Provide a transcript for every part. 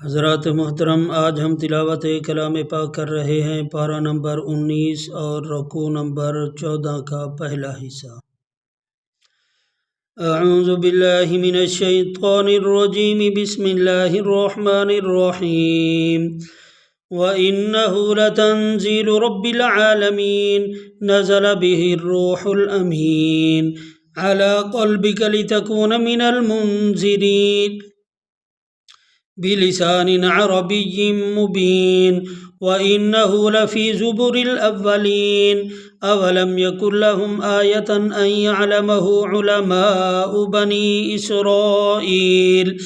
हज़रात मोहतरम, आज हम तिलावत कलाम पाक कर रहे हैं पारा नंबर 19 और रुकू नंबर 14 का पहला हिस्सा। अऊज़ु बिल्लाहि मिनश शैतानिर रजीम, बिस्मिल्लाहिर रहमानिर रहीम। व इन्नहु लतंज़ीलु रब्बिल आलमीन, नज़ल बिहिर रूहुल अमीन, अला क़ल्बिक लितकून मिनल मुन्ज़िरीन, बिलिसानिन अरबिय्यिन मुबीन, व इन्नहु लफ़ी ज़ुबुरिल अव्वलीन, अवलम यकुन लहुम आयतन अन यअलमहु उलमाउ बनी इसराईल,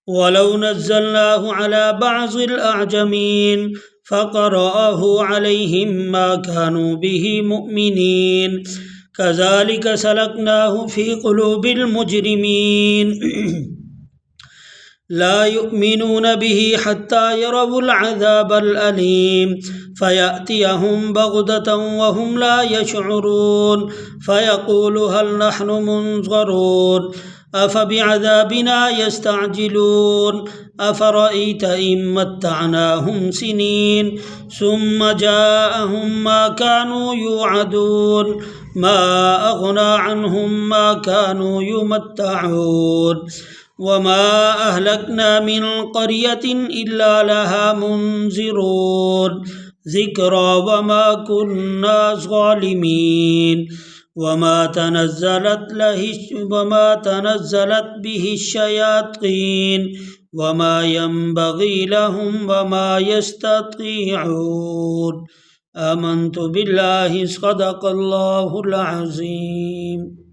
वलौ नज़्ज़लनाहु अला बअज़िल अअजमीन फ़क़रअहु अलैहिम मा कानू बिही मुअमिनीन, कज़ालिक सलकनाहु फ़ी क़ुलूबिल मुजरिमीन, ला युमिनून बिही हत्ता यरवुल अज़ाबल अलीम, फ़यअतियहुम बग़ततन वहुम ला यशउरून, फ़यक़ूलु हल नहनु मुन्ज़रून, अफ़बिअज़ाबिना यस्तअजिलून, अफ़रअयत इन मत्तअनाहुम सिनीन, सुम्म जाअहुम मा कानू युअदून, मा अग़ना अन्हुम मा कानू युमत्तऊन, वमा अहलकना मिन क़रियतिन इल्ला लहा मुन्ज़िरून, ज़िक्रा वमा कुन्ना ज़ालिमीन, वमा तनज़्ज़लत बिहि शयातीन, वमा यंबग़ी लहुम वमा यस्ततीऊन। आमन्तु बिल्लाहि सदक़ल्लाहुल अज़ीम।